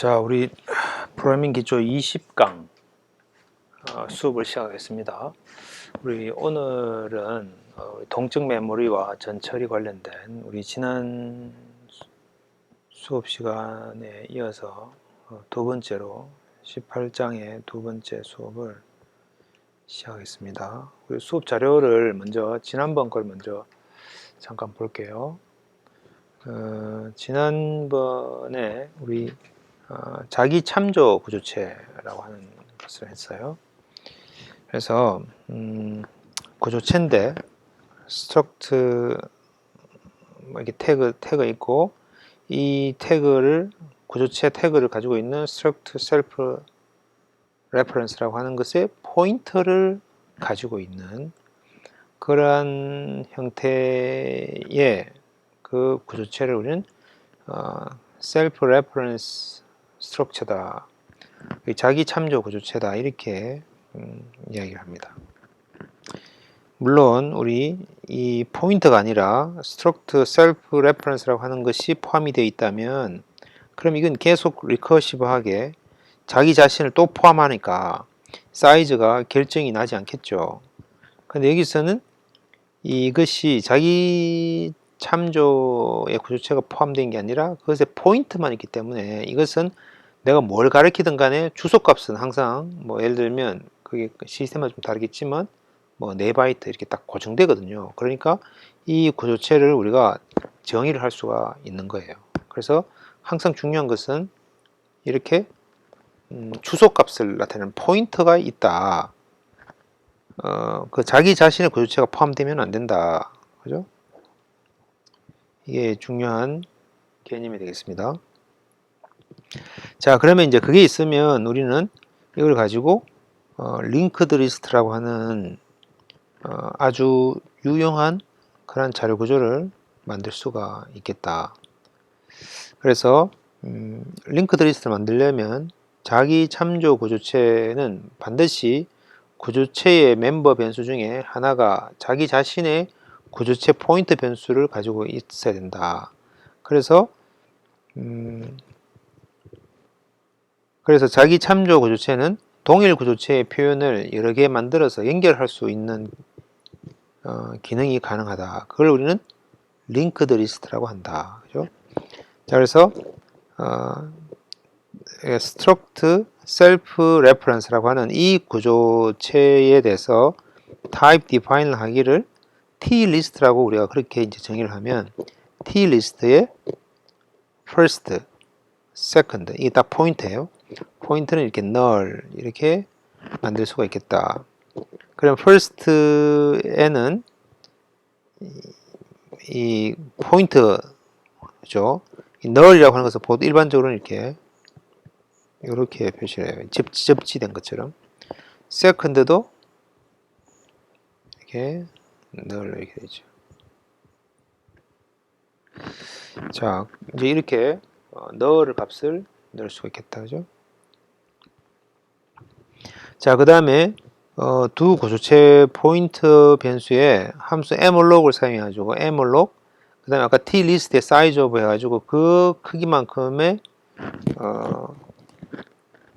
자, 우리 프로그래밍 기초 20강 수업을 시작하겠습니다. 우리 오늘은 동적 메모리와 전처리 관련된 우리 지난 수업 시간에 이어서 두 번째로 18장의 두 번째 수업을 시작하겠습니다. 우리 수업 자료를 먼저 지난번 걸 먼저 잠깐 볼게요. 지난번에 우리 자기 참조 구조체라고 하는 것을 했어요. 그래서 구조체인데 struct 이렇게 태그 있고, 이 태그를 구조체 태그를 가지고 있는 struct self reference라고 하는 것의 포인터를 가지고 있는 그러한 형태의 그 구조체를 우리는 self reference 스트럭처다, 자기 참조 구조체다, 이렇게 이야기를 합니다. 물론 우리 이 포인터가 아니라 struct self reference라고 하는 것이 포함이 되어 있다면, 그럼 이건 계속 리커시브하게 자기 자신을 또 포함하니까 사이즈가 결정이 나지 않겠죠. 근데 여기서는 이것이 자기 참조의 구조체가 포함된 게 아니라 그것의 포인트만 있기 때문에, 이것은 내가 뭘 가리키든 간에 주소값은 항상 예를 들면 그게 시스템마다 좀 다르겠지만 4바이트 이렇게 딱 고정되거든요. 그러니까 이 구조체를 우리가 정의를 할 수가 있는 거예요. 그래서 항상 중요한 것은 이렇게 주소값을 나타내는 포인터가 있다. 그 자기 자신의 구조체가 포함되면 안 된다. 그죠? 이게 중요한 개념이 되겠습니다. 자, 그러면 이제 그게 있으면 우리는 이걸 가지고 링크드 리스트라고 하는 아주 유용한 그런 자료 구조를 만들 수가 있겠다. 그래서 링크드 리스트를 만들려면 자기 참조 구조체는 반드시 구조체의 멤버 변수 중에 하나가 자기 자신의 구조체 포인트 변수를 가지고 있어야 된다. 그래서 자기 참조 구조체는 동일 구조체의 표현을 여러 개 만들어서 연결할 수 있는 기능이 가능하다. 그걸 우리는 링크드 리스트라고 한다. 그죠? 자, 그래서 struct self reference라고 하는 이 구조체에 대해서 type define을 하기를 t-list라고 우리가 그렇게 이제 정의를 하면, t-list의 first, second, 이게 딱 포인트예요. 포인트는 이렇게 null 이렇게 만들 수가 있겠다. 그럼 first에는 이 포인트죠. 이 null이라고 하는 것은 보통 일반적으로는 이렇게 표시를 해요. 접지된 것처럼. second도 이렇게 null 이렇게 되죠. 자, 이제 이렇게 null 값을 넣을 수가 있겠다. 그죠? 자, 그 다음에 두 구조체 포인트 변수에 함수 malog을 사용해가지고 malog, 그 다음에 아까 t-list의 size of 해가지고 그 크기만큼의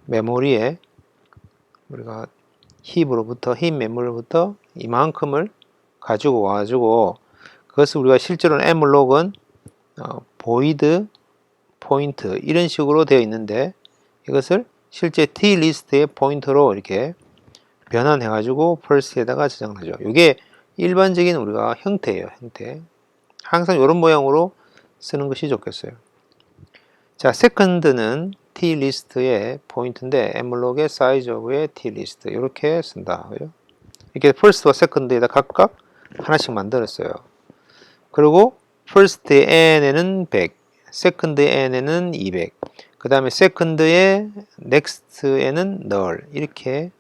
메모리에 우리가 힙 메모리로부터 이만큼을 가지고 와가지고, 그것을 우리가 실제로는 malog은 void 포인트 이런 식으로 되어 있는데, 이것을 실제 t-list의 포인터로 이렇게 변환해 가지고 first에다가 저장을 하죠. 이게 일반적인 우리가 형태예요. 형태. 항상 이런 모양으로 쓰는 것이 좋겠어요. 자, second는 t-list의 포인트인데 malog의 size of의 t-list 이렇게 쓴다. 그죠? 이렇게 first와 second에다 각각 하나씩 만들었어요. 그리고 first의 n에는 100, second의 n에는 200, 그 다음에 second의 next에는 null 이렇게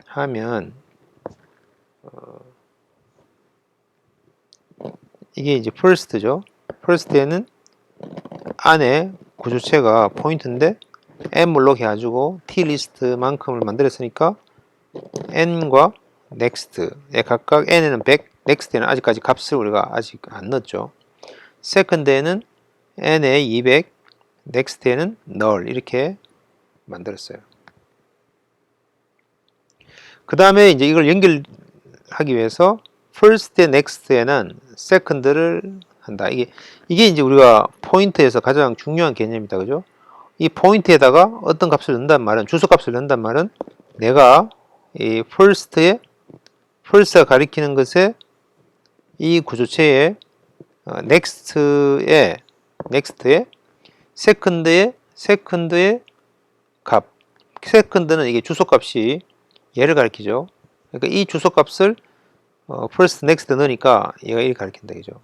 하면 이게 이제 first죠. first에는 안에 구조체가 포인트인데 malog 해가지고 t-list만큼을 만들었으니까 n과 next에 각각 n에는 100, next에는 아직까지 값을 우리가 아직 안 넣었죠. second에는 n에 200, next에는 null 이렇게 만들었어요. 그 다음에 이제 이걸 연결하기 위해서 first에 next에는 second를 한다. 이게 이제 우리가 포인트에서 가장 중요한 개념이다. 그죠? 이 포인트에다가 어떤 값을 넣는단 말은, 주소 값을 넣는단 말은 내가 이 first가 가리키는 것에 이 구조체의 next에 second의 값, second는 이게 주소 값이 얘를 가리키죠. 그러니까 이 주소 값을 first, next 넣으니까 얘가 이렇게 가리킨다. 그죠?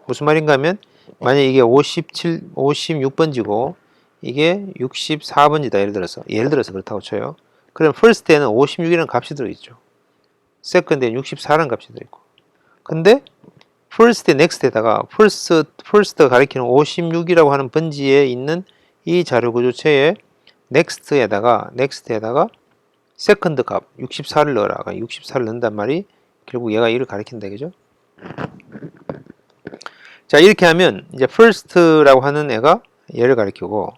무슨 말인가 하면 만약에 이게 56번지고 이게 64번지다. 예를 들어서 그렇다고 쳐요. 그럼 first에는 56이라는 값이 들어있죠. second에는 64라는 값이 들어있고. 근데 first, next에다가 first가 가리키는 56이라고 하는 번지에 있는 이 자료 구조체에 next에다가 second 값 64를 넣어라. 64를 넣는단 말이 결국 얘가 이를 가리킨다. 그죠? 자, 이렇게 하면 이제 first라고 하는 애가 얘를 가리키고,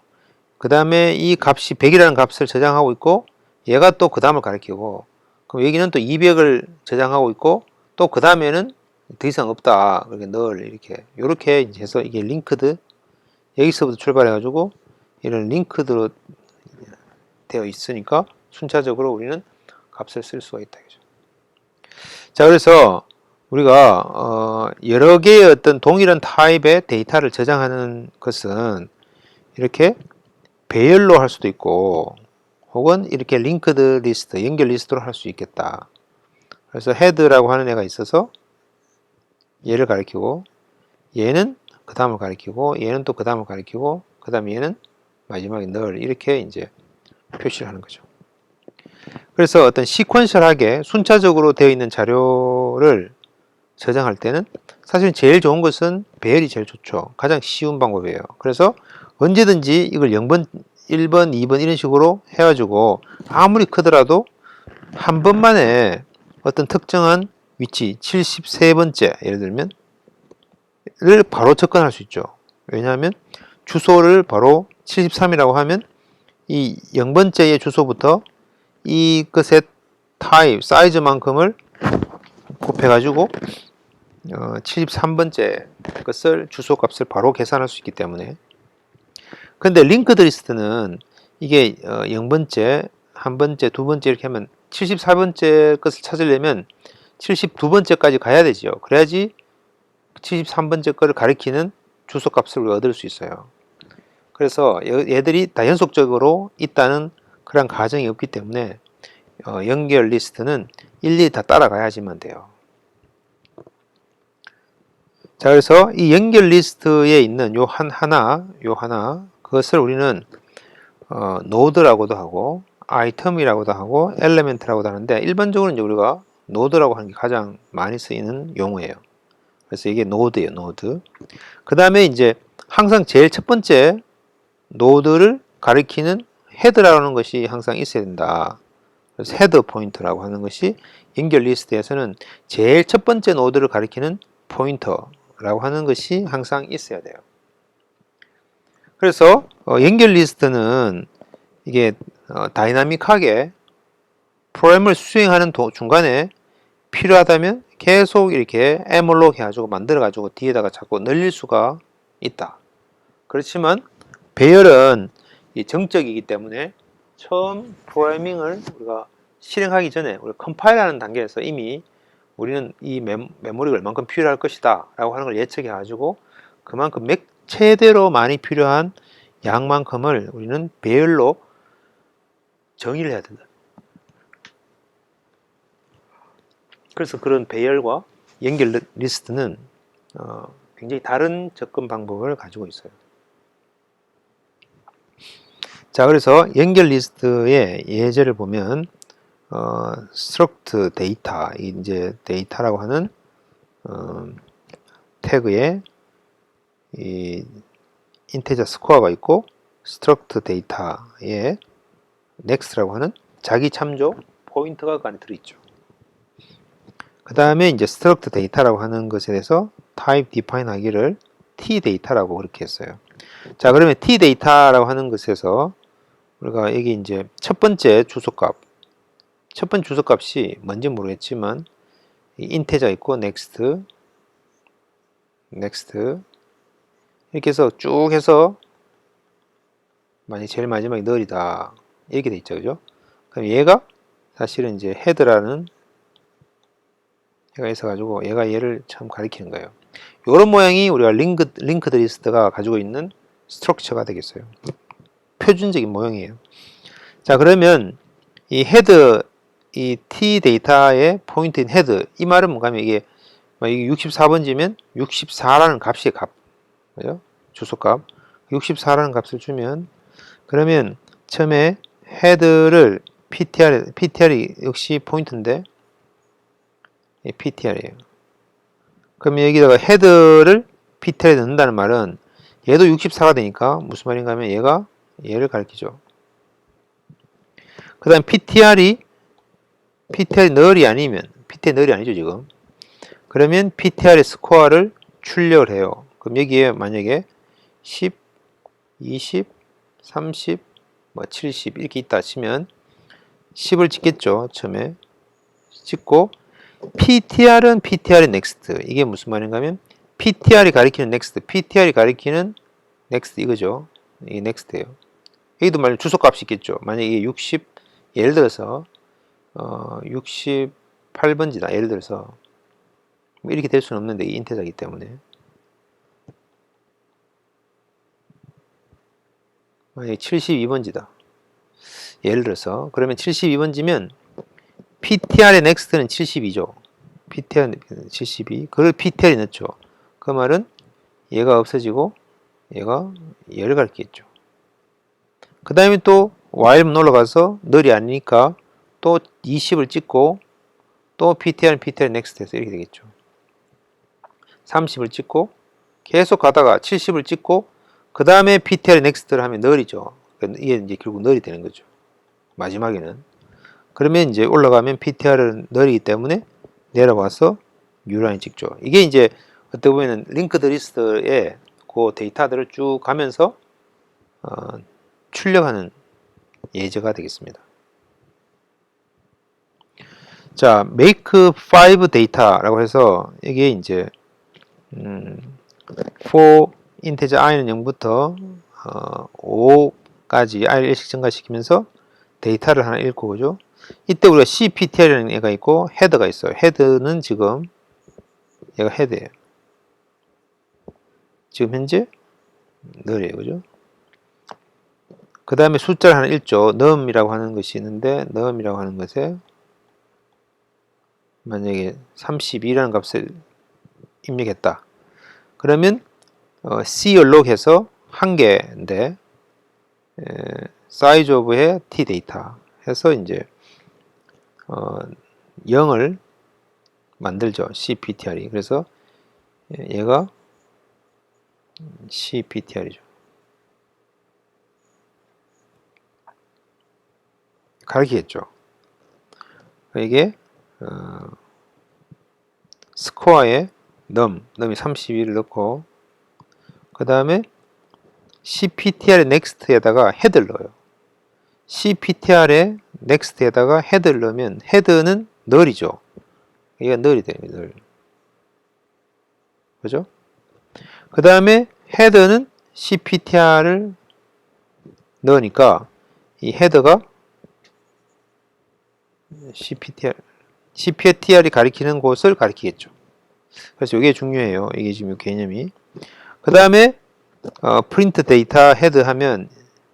그 다음에 이 값이 100이라는 값을 저장하고 있고, 얘가 또 그 다음을 가리키고, 그럼 여기는 또 200을 저장하고 있고, 또 그 다음에는 더 이상 없다. 그렇게 요렇게 해서 이게 링크드, 여기서부터 출발해가지고 이런 링크드로 되어 있으니까 순차적으로 우리는 값을 쓸 수가 있다. 그죠? 자, 그래서 우리가 여러 개의 어떤 동일한 타입의 데이터를 저장하는 것은 이렇게 배열로 할 수도 있고, 혹은 이렇게 링크드 리스트, 연결 리스트로 할 수 있겠다. 그래서 헤드라고 하는 애가 있어서 얘를 가리키고, 얘는 그 다음을 가리키고, 얘는 또 그 다음을 가리키고, 그 다음에 얘는 마지막에 null 이렇게 이제 표시를 하는 거죠. 그래서 어떤 시퀀셜하게 순차적으로 되어 있는 자료를 저장할 때는 사실 제일 좋은 것은 배열이 제일 좋죠. 가장 쉬운 방법이에요. 그래서 언제든지 이걸 0번, 1번, 2번 이런 식으로 해가지고 아무리 크더라도 한 번만에 어떤 특정한 위치 73번째 예를 들면 를 바로 접근할 수 있죠. 왜냐하면 주소를 바로 73이라고 하면 이 0번째의 주소부터 이것의 타입, 사이즈만큼을 곱해가지고 73번째 것을 주소 값을 바로 계산할 수 있기 때문에. 근데 링크드 리스트는 이게 0번째, 1번째, 2번째 이렇게 하면 74번째 것을 찾으려면 72번째까지 가야 되죠. 그래야지 73번째 거를 가리키는 주소 값을 얻을 수 있어요. 그래서 얘들이 다 연속적으로 있다는 그런 가정이 없기 때문에 연결 리스트는 일일이 다 따라가야지만 돼요. 자, 그래서 이 연결 리스트에 있는 요 하나 그것을 우리는 노드라고도 하고 아이템이라고도 하고 엘리멘트라고도 하는데, 일반적으로 이제 우리가 노드라고 하는 게 가장 많이 쓰이는 용어예요. 그래서 이게 노드예요, 노드. 그 다음에 이제 항상 제일 첫 번째 노드를 가리키는 헤드라는 것이 항상 있어야 된다. 그래서 헤드 포인터라고 하는 것이 연결 리스트에서는 제일 첫 번째 노드를 가리키는 포인터라고 하는 것이 항상 있어야 돼요. 그래서 연결 리스트는 이게 다이나믹하게 프로그램을 수행하는 중간에 필요하다면 계속 이렇게 에몰록 해가지고 만들어가지고 뒤에다가 자꾸 늘릴 수가 있다. 그렇지만 배열은 정적이기 때문에 처음 프로그래밍을 우리가 실행하기 전에 우리 컴파일하는 단계에서 이미 우리는 이 메모리가 얼만큼 필요할 것이다 라고 하는 걸 예측해 가지고 그만큼 최대로 많이 필요한 양만큼을 우리는 배열로 정의를 해야 된다. 그래서 그런 배열과 연결 리스트는 굉장히 다른 접근 방법을 가지고 있어요. 자, 그래서 연결 리스트의 예제를 보면 struct 데이터, 이제 데이터라고 하는 태그에 이 인테저 스코어가 있고, struct 데이터에 next라고 하는 자기 참조 포인트가 그 안에 들어있죠. 그 다음에 이제 struct 데이터라고 하는 것에 대해서 type define 하기를 t 데이터라고 그렇게 했어요. 자, 그러면 t 데이터라고 하는 것에서 우리가 여기 이제 첫 번째 주소값, 첫 번째 주소값이 뭔지 모르겠지만 인테자 있고 next, next 이렇게 해서 쭉 해서 만약 제일 마지막에 널이다 이렇게 돼 있죠, 그죠? 그럼 얘가 사실은 이제 헤드라는 얘가 있어가지고 얘가 얘를 참 가리키는 거예요. 이런 모양이 우리가 링크드 리스트가 가지고 있는 스트럭처가 되겠어요. 표준적인 모형이에요. 자, 그러면 이 헤드, 이 t 데이터의 포인트인 헤드, 이 말은 뭔가 하면 이게 64번지면 64라는 값의 값, 그죠? 주소값 64라는 값을 주면, 그러면 처음에 헤드를 PTR이 역시 포인트인데 PTR이에요. 그럼 여기다가 헤드를 PTR에 넣는다는 말은 얘도 64가 되니까 무슨 말인가 하면 얘가 얘를 가리키죠. 그 다음 PTR이 널이 아니면 PTR 널이 아니죠 지금. 그러면 PTR의 스코어를 출력을 해요. 그럼 여기에 만약에 10, 20, 30, 뭐 70 이렇게 있다 치면 10을 찍겠죠. 처음에 찍고 PTR은 PTR의 next. 이게 무슨 말인가 하면 PTR이 가리키는 next, PTR이 가리키는 next 이거죠. 이게 next예요. 여기도 만약 주소값이 있겠죠. 만약에 이게 60, 예를 들어서 68번지다. 예를 들어서 뭐 이렇게 될 수는 없는데 이 인테자이기 때문에 만약에 72번지다. 예를 들어서 그러면 72번지면 PTR의 next는 72죠. PTR은 72. 그걸 PTR에 넣죠. 그 말은 얘가 없어지고 얘가 얘를 가리키겠죠. 그 다음에 또 while문 올라가서 널이 아니니까 또 20을 찍고 또 PTR next 해서 이렇게 되겠죠. 30을 찍고 계속 가다가 70을 찍고 그 다음에 PTR next를 하면 널이죠. 이게 이제 결국 널이 되는 거죠. 마지막에는. 그러면 이제 올라가면 PTR은 널이기 때문에 내려와서 뉴라인 찍죠. 이게 이제 어떻게 보면 링크드 리스트에 그 데이터들을 쭉 가면서 출력하는 예제가 되겠습니다. 자, make 5 data라고 해서 이게 이제 for integer i는 0부터 5까지 i를 1씩 증가시키면서 데이터를 하나 읽고 그죠? 이때 우리가 cptr이라는 애가 있고 헤더가 있어요. 헤드는 지금 얘가 헤드예요. 지금 현재 널이에요. 그죠? 그 다음에 숫자를 하나 읽죠. num이라고 하는 것이 있는데 num이라고 하는 것에 만약에 32라는 값을 입력했다. 그러면 calog 해서 한 개인데 size of의 t 데이터 해서 이제 0을 만들죠. cptr이. 그래서 얘가 cptr이죠. 가리키겠죠. 이게 스코어에 num이 32를 넣고 그 다음에 cptr의 next에다가 head를 넣어요. cptr의 next에다가 head를 넣으면 head는 널이죠. 얘가 널이 됩니다. 널. 그죠? 그 다음에 head는 cptr을 넣으니까 이 head가 cptr이 가리키는 곳을 가리키겠죠. 그래서 이게 중요해요. 이게 지금 개념이. 그 다음에 print data head 하면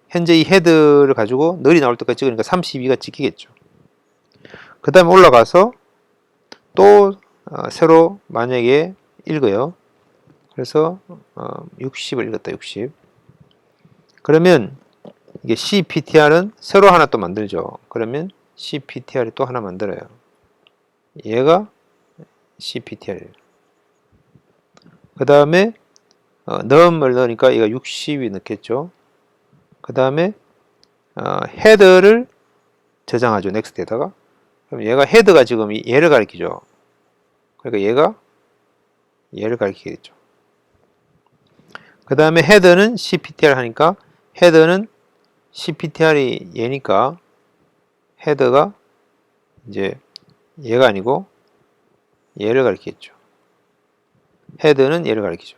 현재 이 헤드를 가지고 널이 나올 때까지 찍으니까 32가 찍히겠죠. 그 다음에 올라가서 또 새로 만약에 읽어요. 그래서 60을 읽었다. 60. 그러면 이게 cptr은 새로 하나 또 만들죠. 그러면 cptr이 또 하나 만들어요. 얘가 cptr이에요. 그 다음에 num을 넣으니까 얘가 60이 넣겠죠. 그 다음에 헤드를 저장하죠. next에다가. 그럼 얘가 헤드가 지금 얘를 가리키죠. 그러니까 얘가 얘를 가리키겠죠. 그 다음에 헤더는 cptr 하니까 헤더는 cptr이 얘니까 헤더가 이제 얘가 아니고 얘를 가리키겠죠. 헤더는 얘를 가리키죠.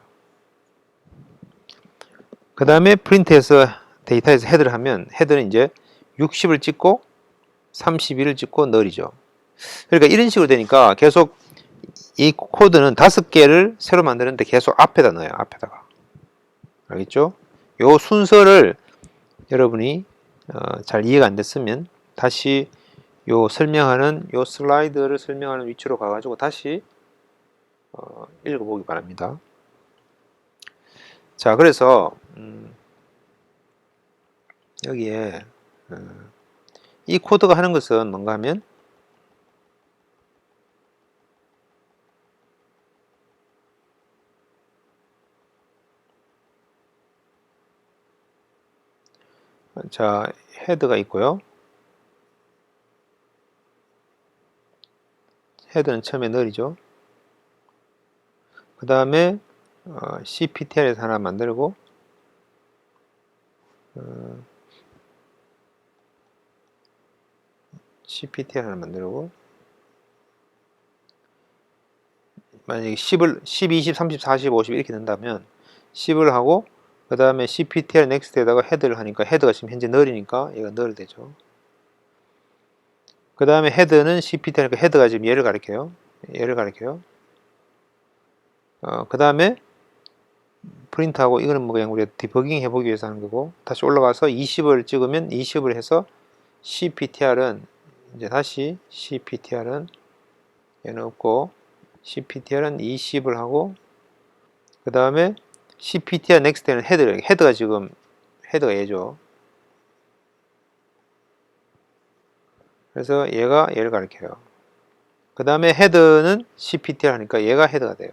그 다음에 프린트해서 데이터에서 헤더를 하면 헤더는 이제 60을 찍고 31을 찍고 널이죠. 그러니까 이런 식으로 되니까 계속 이 코드는 5개를 새로 만드는데 계속 앞에다 넣어요. 앞에다가. 알겠죠? 요 순서를 여러분이 잘 이해가 안 됐으면 다시 요 설명하는 요 슬라이드를 설명하는 위치로 가가지고 다시 읽어보기 바랍니다. 자, 그래서 여기에 이 코드가 하는 것은 뭔가 하면 자, 헤드가 있고요. 헤드는 처음에 널이죠. 그 다음에 cptr에서 하나 만들고 cptr 하나 만들고 만약에 10을 10, 20, 30, 40, 50 이렇게 된다면 10을 하고 그 다음에 cptr next에다가 헤드를 하니까 헤드가 지금 현재 널이니까 얘가 널 되죠. 그 다음에 헤드는 cptr니까 헤드가 지금 얘를 가리켜요. 얘를 가리켜요. 그 다음에 프린트하고 이거는 뭐 그냥 우리가 디버깅 해보기 위해서 하는 거고 다시 올라가서 20을 찍으면 20을 해서 cptr은 이제 다시 cptr은 얘는 없고 cptr은 20을 하고 그 다음에 cptr next에는 헤드가 지금 헤드가 얘죠. 그래서 얘가 얘를 가리켜요. 그 다음에 헤드는 cptr 하니까 얘가 헤드가 돼요.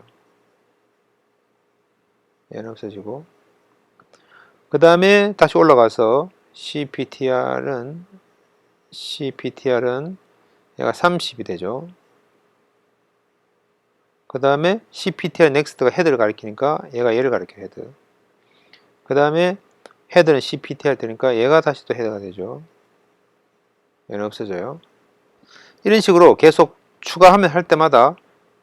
얘는 없어지고 그 다음에 다시 올라가서 cptr은 얘가 30이 되죠. 그 다음에 cptr next가 헤드를 가리키니까 얘가 얘를 가리켜요. 헤드. 그 다음에 헤드는 cptr 되니까 얘가 다시 또 헤드가 되죠. 얘는 없어져요. 이런 식으로 계속 추가하면 할 때마다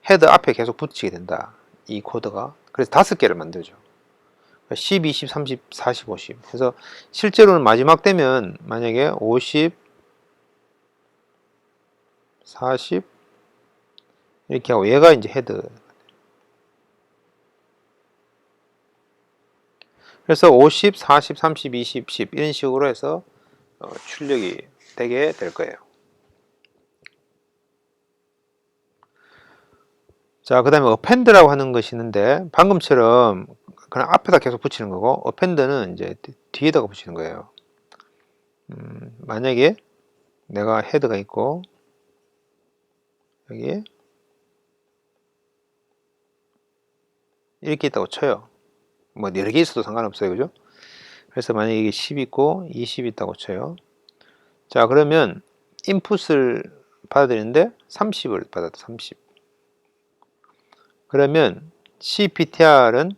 헤드 앞에 계속 붙이게 된다. 이 코드가. 그래서 5개를 만들죠. 10, 20, 30, 40, 50. 그래서 실제로는 마지막 되면 만약에 50, 40 이렇게 하고 얘가 이제 헤드. 그래서 50, 40, 30, 20, 10 이런 식으로 해서 출력이 되게 될 거예요. 자, 그 다음에 append라고 하는 것이 있는데 방금처럼 그냥 앞에다 계속 붙이는 거고 append는 이제 뒤에다가 붙이는 거예요. 만약에 내가 헤드가 있고 여기에 이렇게 있다고 쳐요. 뭐 여러 개 있어도 상관없어요. 그죠? 그래서 만약에 이게 10 있고 20 있다고 쳐요. 자, 그러면 인풋을 받아들이는데 30을 받았다. 30. 그러면 cptr은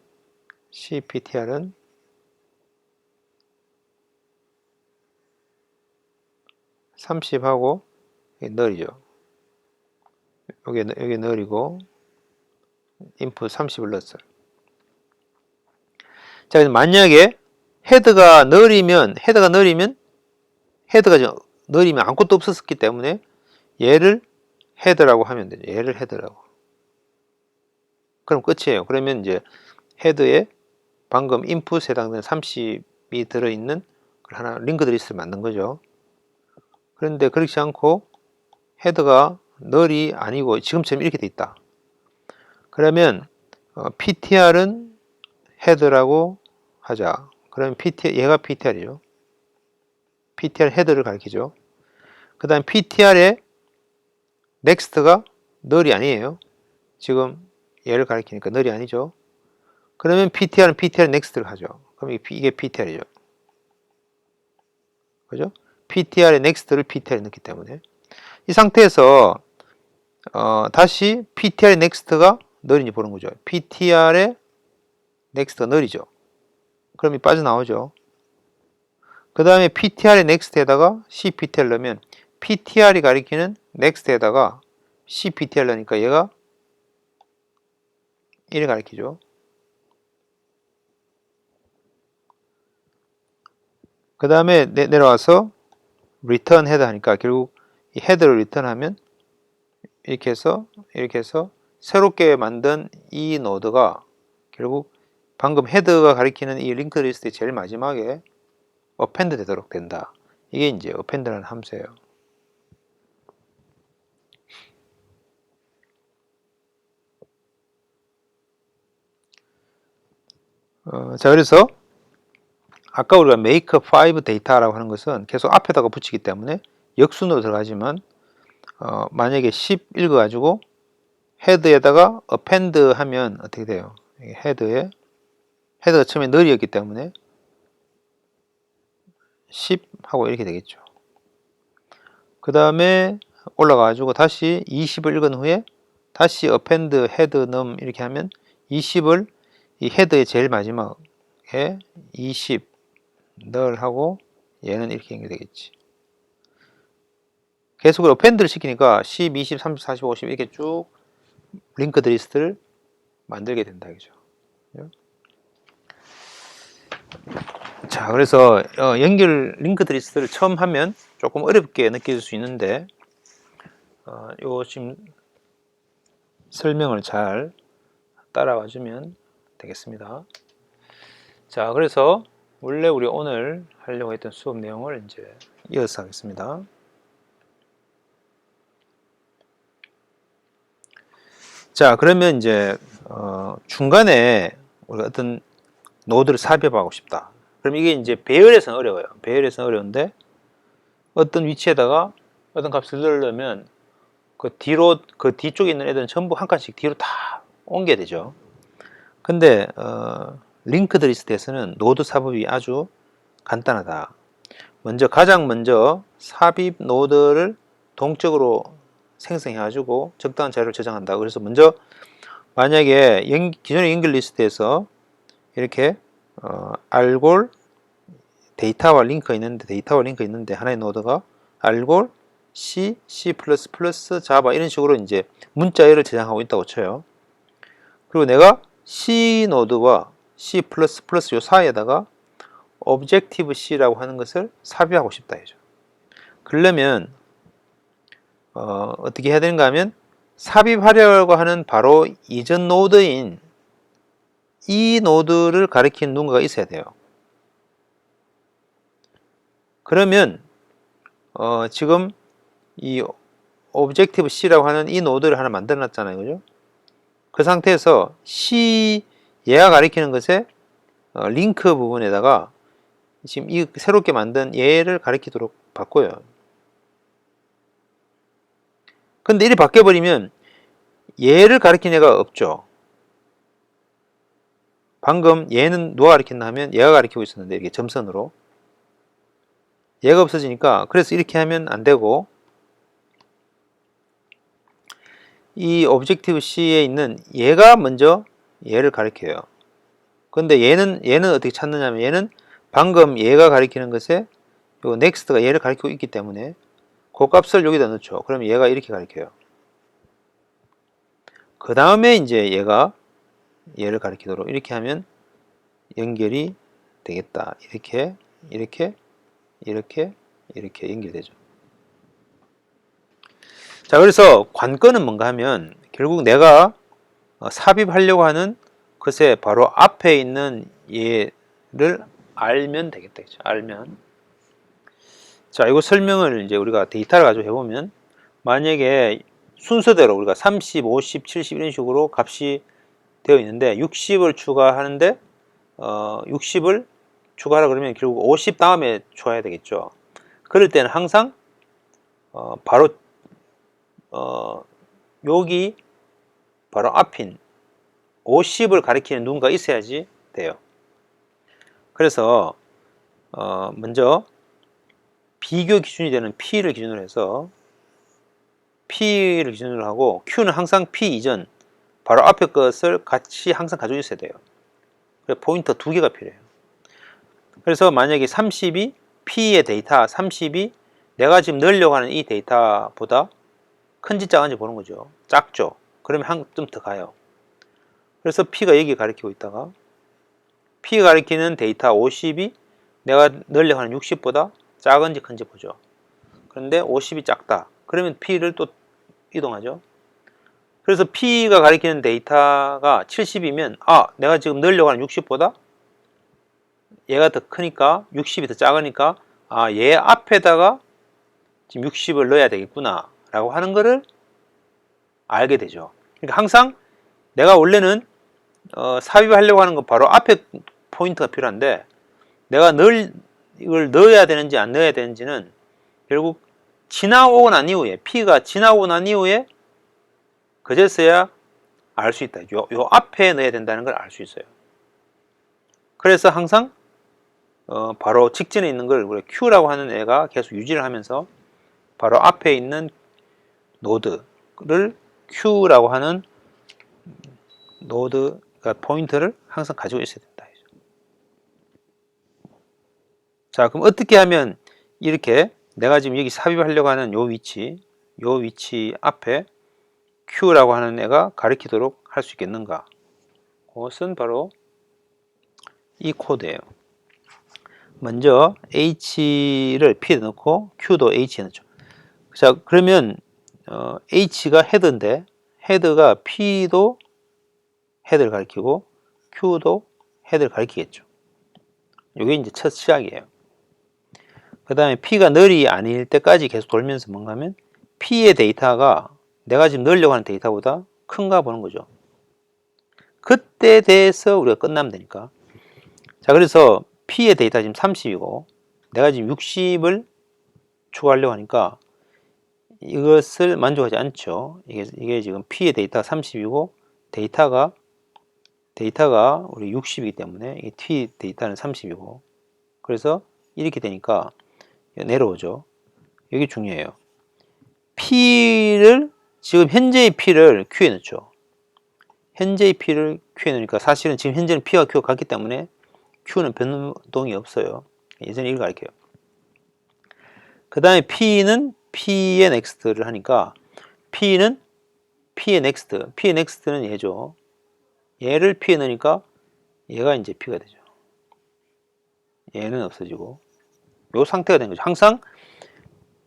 30하고 널이죠. 여기 널이고 인풋 30을 넣었어요. 자, 만약에 헤드가 널이면 아무것도 없었기 때문에 얘를 헤드라고 하면 되죠. 얘를 헤드라고. 그럼 끝이에요. 그러면 이제 헤드에 방금 인풋에 해당되는 30이 들어있는 하나 링크드 리스트를 만든 거죠. 그런데 그렇지 않고 헤드가 널이 아니고 지금처럼 이렇게 돼 있다. 그러면 ptr은 헤드라고 하자. 그러면 얘가 ptr이죠. ptr 헤드를 가리키죠. 그 다음 ptr의 next가 널이 아니에요. 지금 얘를 가리키니까 널이 아니죠. 그러면 ptr은 ptr next를 하죠. 그럼 이게 ptr이죠. 그죠? ptr의 next를 ptr에 넣기 때문에 이 상태에서 다시 ptr의 next가 널인지 보는 거죠. ptr의 next가 널이죠. 그럼 이 빠져나오죠. 그 다음에 ptr의 next에다가 cptr 넣으면 ptr이 가리키는 next에다가 cptr 넣으니까 얘가 1을 가리키죠. 그 다음에 내려와서 return header 하니까 결국 이 헤더를 리턴하면 이렇게 해서 새롭게 만든 이 노드가 결국 방금 헤더가 가리키는 이 링크 리스트의 제일 마지막에 append 되도록 된다. 이게 이제 append라는 함수예요. 자, 그래서 아까 우리가 make 5 data라고 하는 것은 계속 앞에다가 붙이기 때문에 역순으로 들어가지만 만약에 10 읽어가지고 헤드에다가 append 하면 어떻게 돼요? 헤드가 처음에 널이었기 때문에 10 하고 이렇게 되겠죠. 그 다음에 올라가가지고 다시 20을 읽은 후에 다시 append head num 이렇게 하면 20을 이 헤드의 제일 마지막에 20 널 하고 얘는 이렇게 연결되겠지. 계속 append를 시키니까 10, 20, 30, 40, 50 이렇게 쭉 링크드 리스트를 만들게 된다. 그죠? 자, 그래서 연결 링크드 리스트를 처음 하면 조금 어렵게 느껴질 수 있는데 요 지금 설명을 잘 따라와 주면 되겠습니다. 자, 그래서 원래 우리 오늘 하려고 했던 수업 내용을 이제 이어서 하겠습니다. 자, 그러면 이제 중간에 우리가 어떤 노드를 삽입하고 싶다. 그럼 이게 이제 배열에서는 어려워요. 배열에서는 어려운데 어떤 위치에다가 어떤 값을 넣으려면 그 뒤쪽에 있는 애들은 전부 한 칸씩 뒤로 다 옮겨야 되죠. 근데 링크드 리스트에서는 노드 삽입이 아주 간단하다. 가장 먼저 삽입 노드를 동적으로 생성해가지고 적당한 자료를 저장한다. 그래서 먼저 만약에 기존의 연결 리스트에서 이렇게 알골 데이터와 링크 있는데 하나의 노드가 알골 C, C++, 자바 이런 식으로 이제 문자열을 저장하고 있다고 쳐요. 그리고 내가 C 노드와 C++ 요 사이에다가 Objective C라고 하는 것을 삽입하고 싶다 해죠. 그러려면 어떻게 해야 되는가 하면 삽입하려고 하는 바로 이전 노드인 이 노드를 가리키는 누군가가 있어야 돼요. 그러면 지금 이 Objective C라고 하는 이 노드를 하나 만들어 놨잖아요. 그죠? 그 상태에서 C 얘가 가리키는 것에 링크 부분에다가 지금 이 새롭게 만든 얘를 가리키도록 바꿔요. 근데 이리 바뀌어버리면 얘를 가리킨 애가 없죠. 방금 얘는 누가 가리켰나 하면 얘가 가리키고 있었는데 이렇게 점선으로 얘가 없어지니까 그래서 이렇게 하면 안 되고 이 Objective C에 있는 얘가 먼저 얘를 가리켜요. 근데 얘는 어떻게 찾느냐면 얘는 방금 얘가 가리키는 것에 요 next가 얘를 가리키고 있기 때문에 그 값을 여기다 넣죠. 그러면 얘가 이렇게 가리켜요. 그 다음에 이제 얘가 얘를 가리키도록 이렇게 하면 연결이 되겠다. 이렇게 연결되죠. 자, 그래서 관건은 뭔가 하면 결국 내가 삽입하려고 하는 것에 바로 앞에 있는 얘를 알면 되겠다. 그렇죠? 알면. 자, 이거 설명을 이제 우리가 데이터를 가지고 해보면 만약에 순서대로 우리가 30, 50, 70 이런 식으로 값이 되어 있는데 60을 추가하는데 60을 추가하라 그러면 결국 50 다음에 줘야 되겠죠. 그럴 때는 항상 바로 여기 바로 앞인 50을 가리키는 누군가 있어야지 돼요. 그래서 먼저 비교 기준이 되는 P를 기준으로 해서 P를 기준으로 하고 Q는 항상 P 이전 바로 앞에 것을 같이 항상 가지고 있어야 돼요. 그래서 포인터 2개가 필요해요. 그래서 만약에 30이 P의 데이터 30이 내가 지금 넣으려고 하는 이 데이터보다 큰지 작은지 보는 거죠. 작죠. 그러면 한 좀 더 가요. 그래서 P가 여기 가리키고 있다가 P가 가리키는 데이터 50이 내가 넣으려고 하는 60보다 작은지 큰지 보죠. 그런데 50이 작다. 그러면 P를 또 이동하죠. 그래서 P가 가리키는 데이터가 70이면 내가 지금 넣으려고 하는 60보다 얘가 더 크니까 60이 더 작으니까 얘 앞에다가 지금 60을 넣어야 되겠구나 라고 하는 거를 알게 되죠. 그러니까 항상 내가 원래는 삽입하려고 하는 건 바로 앞에 포인트가 필요한데 내가 이걸 넣어야 되는지 안 넣어야 되는지는 결국 지나오고 난 이후에 P가 지나오고 난 이후에 그제서야 알 수 있다. 요 앞에 넣어야 된다는 걸 알 수 있어요. 그래서 항상 바로 직전에 있는 걸 우리 Q라고 하는 애가 계속 유지를 하면서 바로 앞에 있는 노드를 Q라고 하는 노드, 그러니까 포인트를 항상 가지고 있어야 된다. 자, 그럼 어떻게 하면 이렇게 내가 지금 여기 삽입하려고 하는 요 위치 앞에 Q라고 하는 애가 가리키도록 할 수 있겠는가? 그것은 바로 이 코드예요. 먼저 H를 P에 넣고 Q도 H에 넣죠. 자, 그러면 H가 헤드인데 헤드가 P도 헤드를 가리키고 Q도 헤드를 가리키겠죠. 이게 이제 첫 시작이에요. 그 다음에 P가 널이 아닐 때까지 계속 돌면서 뭔가 하면 P의 데이터가 내가 지금 넣으려고 하는 데이터보다 큰가 보는 거죠. 그때 대해서 우리가 끝나면 되니까. 자, 그래서 P의 데이터 지금 30이고 내가 지금 60을 추가하려고 하니까 이것을 만족하지 않죠. 이게 지금 P의 데이터가 30이고 데이터가 우리 60이기 때문에 이 T 데이터는 30이고 그래서 이렇게 되니까 내려오죠. 이게 중요해요. P를 지금 현재의 P를 Q에 넣죠. 현재의 P를 Q에 넣으니까 사실은 지금 현재는 P와 Q가 같기 때문에 Q는 변동이 없어요. 예전에 이걸 가르쳐요. 그 다음에 P는 P의 next를 하니까 P는 P의 next는 얘죠. 얘를 P에 넣으니까 얘가 이제 P가 되죠. 얘는 없어지고 이 상태가 된 거죠. 항상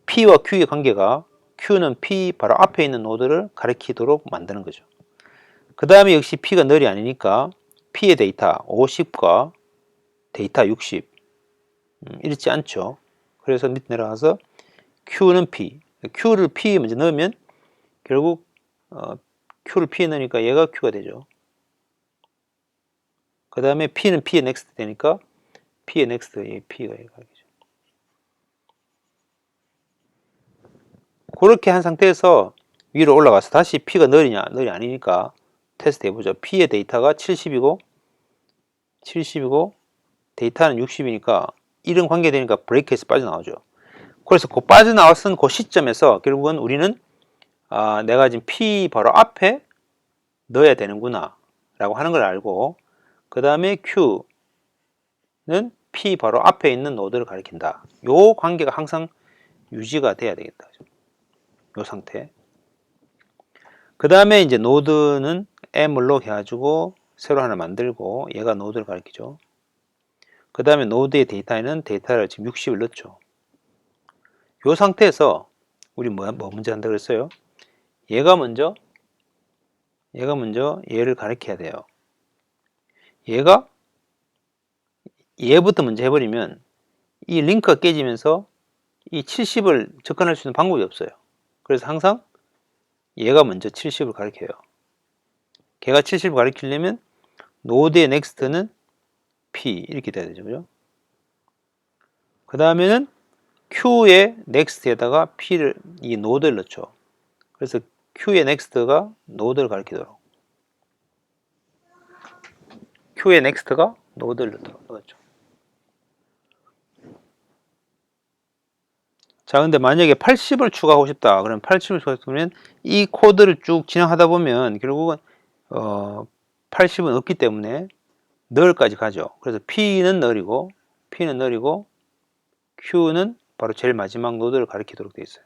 P와 Q의 관계가 Q는 P 바로 앞에 있는 노드를 가리키도록 만드는 거죠. 그 다음에 역시 P가 널이 아니니까 P의 데이터 50과 데이터 60 이렇지 않죠. 그래서 밑에 내려가서 Q는 P, Q를 P에 먼저 넣으면 결국 Q를 P에 넣으니까 얘가 Q가 되죠. 그 다음에 P는 P의 next 되니까 P의 next, P가 얘가 되죠. 그렇게 한 상태에서 위로 올라가서 다시 P가 널이 아니니까 테스트 해보죠. P의 데이터가 70이고 데이터는 60이니까 이런 관계 되니까 브레이크에서 빠져나오죠. 그래서 그 빠져나왔은 그 시점에서 결국은 우리는 내가 지금 P 바로 앞에 넣어야 되는구나 라고 하는 걸 알고 그 다음에 Q는 P 바로 앞에 있는 노드를 가리킨다. 요 관계가 항상 유지가 돼야 되겠다. 요 상태. 그 다음에 이제 노드는 M으로 해가지고 새로 하나 만들고 얘가 노드를 가리키죠. 그 다음에 노드의 데이터에는 데이터를 지금 60을 넣죠. 요 상태에서 우리 뭐 먼저 한다 그랬어요? 얘가 먼저 얘를 가리켜야 돼요. 얘부터 먼저 해버리면 이 링크가 깨지면서 이 70을 접근할 수 있는 방법이 없어요. 그래서 항상 얘가 먼저 70을 가리켜요. 걔가 70을 가리키려면 노드의 넥스트는 P 이렇게 돼야 되죠. 그죠? 그 다음에는 Q의 넥스트에다가 P를 이 노드를 넣죠. 그래서 Q의 넥스트가 노드를 가리키도록 Q의 넥스트가 노드를 넣었죠. 자, 근데 만약에 80을 추가하고 싶다. 그럼 80을 추가하면 이 코드를 쭉 진행하다 보면 결국은 80은 없기 때문에 널까지 가죠. 그래서 P는 널이고 P는 느리고 Q는 바로 제일 마지막 노드를 가리키도록 되어 있어요.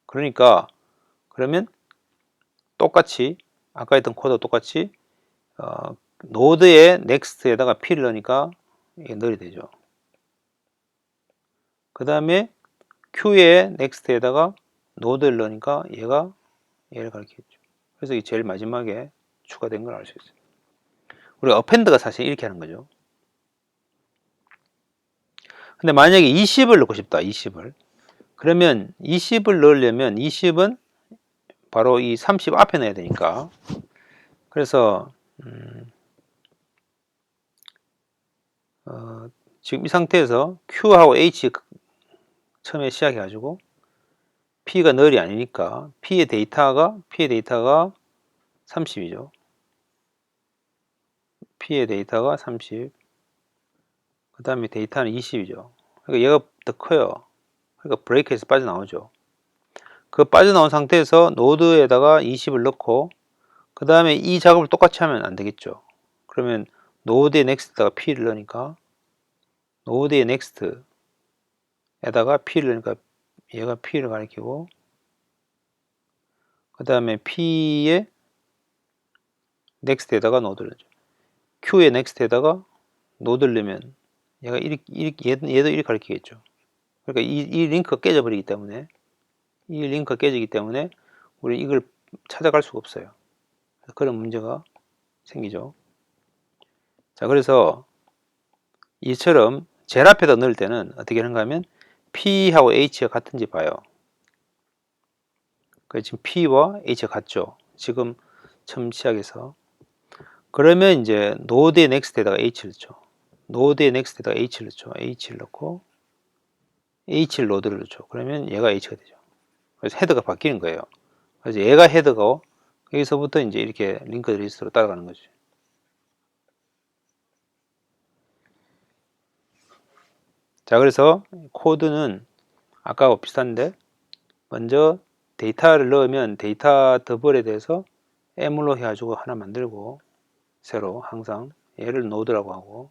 그러니까 그러면 똑같이 아까 했던 코드와 똑같이 노드의 넥스트에다가 P를 넣으니까 이게 널이 되죠. 그 다음에 Q의 넥스트에다가 노드를 넣으니까 얘를 가리키겠죠. 그래서 이게 제일 마지막에 추가된 걸 알 수 있어요. 우리가 어펜드가 사실 이렇게 하는 거죠. 근데 만약에 20을 넣고 싶다. 20을. 그러면 20을 넣으려면 20은 바로 이 30 앞에 넣어야 되니까. 그래서 지금 이 상태에서 Q하고 H 처음에 시작해 가지고 P가 널이 아니니까 P의 데이터가 30이죠. P의 데이터가 30. 그 다음에 데이터는 20이죠. 그러니까 얘가 더 커요. 그러니까 브레이크에서 빠져나오죠. 그 빠져나온 상태에서 노드에다가 20을 넣고 그 다음에 이 작업을 똑같이 하면 안 되겠죠. 그러면 노드의 넥스트에다가 P를 넣으니까 노드의 넥스트에다가 P를 넣으니까 얘가 P를 가리키고 그 다음에 P의 넥스트에다가 노드를 넣죠. Q의 넥스트에다가 노드를 넣으면 얘가 얘도 이렇게 가리키겠죠. 그러니까 이 링크가 깨져버리기 때문에 깨지기 때문에 우리 이걸 찾아갈 수가 없어요. 그런 문제가 생기죠. 자, 그래서 이처럼 제일 앞에다 넣을 때는 어떻게 하는가 하면 P하고 H가 같은지 봐요. 지금 P와 H가 같죠. 지금 처음 시작해서. 그러면 이제 노드의 넥스트에다가 H를 넣죠. 노드의 넥스트에다가 H를 넣죠. H를 넣고 H를 노드를 넣죠. 그러면 얘가 H가 되죠. 그래서 헤더가 바뀌는 거예요. 그래서 얘가 헤더고 여기서부터 이제 이렇게 링크 리스트로 따라가는 거죠. 자, 그래서 코드는 아까하고 비슷한데 먼저 데이터를 넣으면 데이터 더블에 대해서 M으로 해가지고 하나 만들고 새로 항상 얘를 노드라고 하고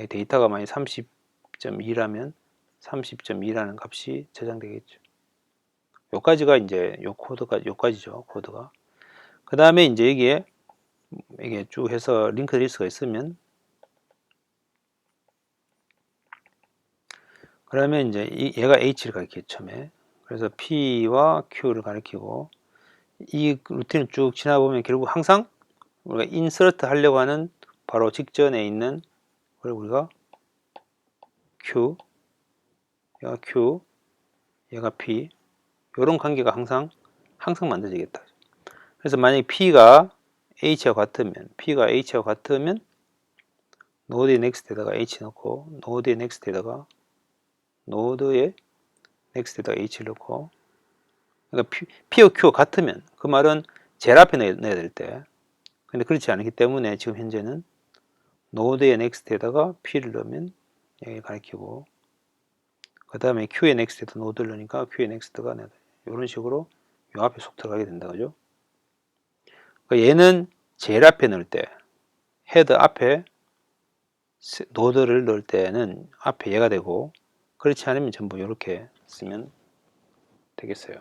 데이터가 만약 30.2라면 30.2라는 값이 저장되겠죠. 요까지가 이제 요까지죠. 코드가. 그 다음에 이제 이게 쭉 해서 링크 리스트가 있으면 그러면 이제 얘가 H를 가리키죠. 처음에. 그래서 P와 Q를 가리키고 이 루틴을 쭉 지나보면 결국 항상 우리가 인서트 하려고 하는 바로 직전에 있는 우리가 Q, 얘가 P 이런 관계가 항상 만들어지겠다. 그래서 만약에 P가 H와 같으면 노드의 넥스트에다가 H 넣고 노드의 넥스트에다가 H를 넣고 그러니까 P와 Q가 같으면 그 말은 제일 앞에 넣어야 될 때 근데 그렇지 않기 때문에 지금 현재는 노드의 넥스트에다가 P를 넣으면 여기 가리키고 그 다음에 Q의 넥스트에다 노드를 넣으니까 Q의 넥스트가 이런 식으로 요 앞에 속 들어가게 된다. 그죠? 그러니까 얘는 제일 앞에 넣을 때 헤드 앞에 노드를 넣을 때는 앞에 얘가 되고 그렇지 않으면 전부 이렇게 쓰면 되겠어요.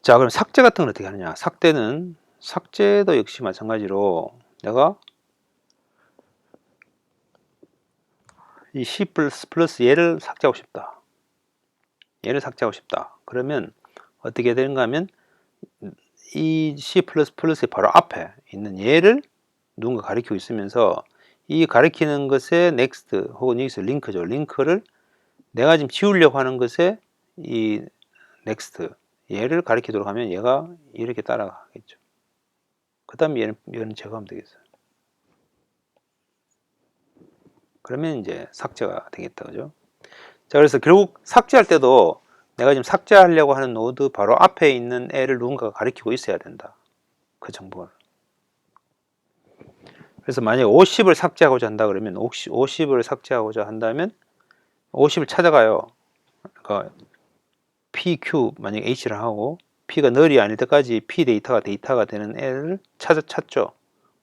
자, 그럼 삭제 같은 건 어떻게 하느냐? 삭제도 역시 마찬가지로 내가 이 C++ 얘를 삭제하고 싶다. 그러면 어떻게 되는가 하면 이 C++의 바로 앞에 있는 얘를 누군가 가리키고 있으면서 이 가리키는 것의 next 혹은 여기서 링크죠. 링크를 내가 지금 지우려고 하는 것에 이 next 얘를 가리키도록 하면 얘가 이렇게 따라가겠죠. 그 다음에 얘는 제거하면 되겠어요. 그러면 이제 삭제가 되겠다. 그죠? 자, 그래서 결국 삭제할 때도 내가 지금 삭제하려고 하는 노드 바로 앞에 있는 애를 누군가가 가리키고 있어야 된다. 그 정보를. 그래서 만약에 50을 삭제하고자 한다 그러면 50을 삭제하고자 한다면 50을 찾아가요. 그러니까 PQ 만약에 H를 하고 P가 널이 아닐 때까지 P 데이터가 되는 애를 찾죠.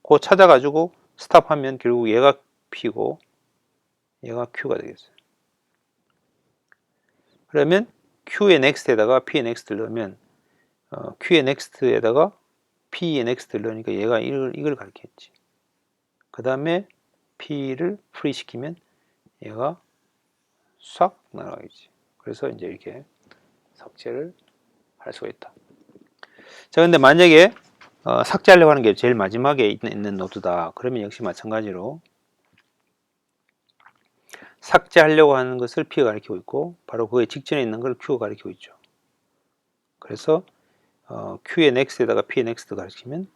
그거 찾아가지고 스탑하면 결국 얘가 P고 얘가 Q가 되겠어요. 그러면 Q의 next에다가 P의 next를 넣으면 Q의 next에다가 P의 next를 넣으니까 얘가 이걸 가리켰지. 그 다음에 P를 free 시키면 얘가 싹 날아가겠지. 그래서 이제 이렇게 삭제를 할 수가 있다. 자, 근데 만약에 삭제하려고 하는 게 제일 마지막에 있는 노드다. 그러면 역시 마찬가지로 삭제하려고 하는 것을 P가 가리키고 있고 바로 그에 직전에 있는 걸 Q가 가리키고 있죠. 그래서 Q의 next에다가 P의 next 가리키면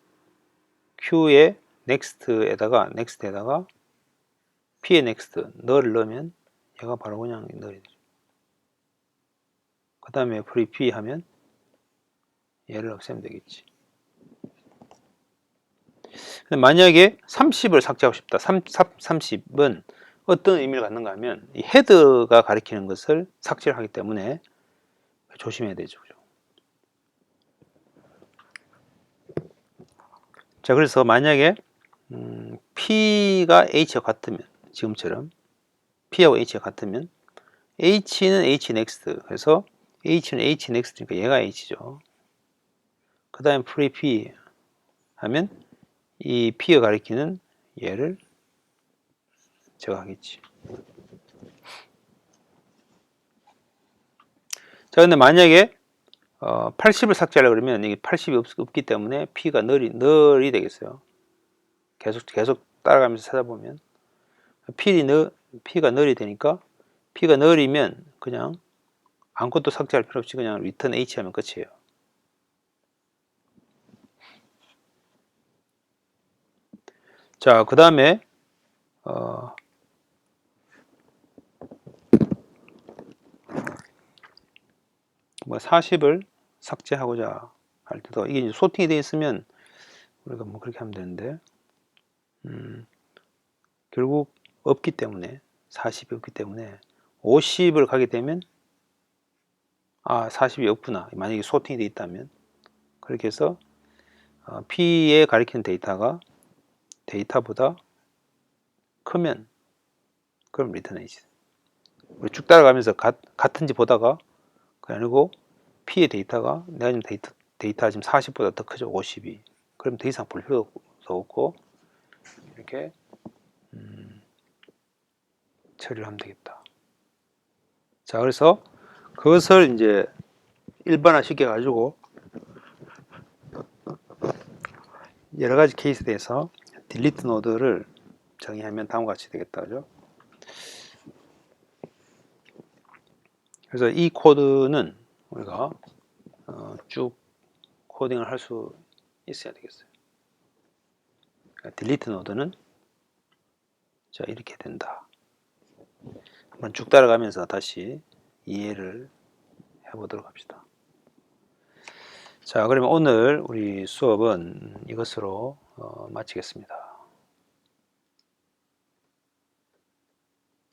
Q의 next에다가 P의 next 너를 넣으면 얘가 바로 그냥 너를 되죠. 그 다음에 free P 하면 얘를 없애면 되겠지. 근데 만약에 30을 삭제하고 싶다. 30은 어떤 의미를 갖는가 하면 이 헤드가 가리키는 것을 삭제를 하기 때문에 조심해야 되죠. 자, 그래서 만약에 P가 H와 같으면 지금처럼 P하고 H가 같으면 H는 H next 그래서 H는 H next니까 얘가 H죠. 그 다음에 free P 하면 이 P가 가리키는 얘를 제거하겠지. 자, 근데 만약에 80을 삭제하려고 그러면 이게 80이 없기 때문에 P가 널이 되겠어요. 계속 따라가면서 찾아보면 P가 널이 되니까 P가 널이면 그냥 아무것도 삭제할 필요 없이 그냥 return H 하면 끝이에요. 자, 그 다음에 뭐 40을 삭제하고자 할 때도 이게 이제 소팅이 되어 있으면 우리가 뭐 그렇게 하면 되는데 결국 없기 때문에 40이 없기 때문에 50을 가게 되면 40이 없구나. 만약에 소팅이 되어 있다면 그렇게 해서 P에 가리키는 데이터보다 크면 그럼 리턴 H. 우리 쭉 따라가면서 같은지 보다가 그게 아니고 P의 데이터가 내가 지금 데이터가 지금 40보다 더 크죠. 50이. 그럼 더 이상 볼 필요도 없고 이렇게 처리를 하면 되겠다. 자, 그래서 그것을 이제 일반화 시켜 가지고 여러 가지 케이스에 대해서 딜리트 노드를 정의하면 다음과 같이 되겠다. 그죠? 그래서 이 코드는 우리가 쭉 코딩을 할 수 있어야 되겠어요. 그러니까 딜리트 노드는 자, 이렇게 된다. 한번 쭉 따라가면서 다시 이해를 해보도록 합시다. 자, 그러면 오늘 우리 수업은 이것으로 마치겠습니다.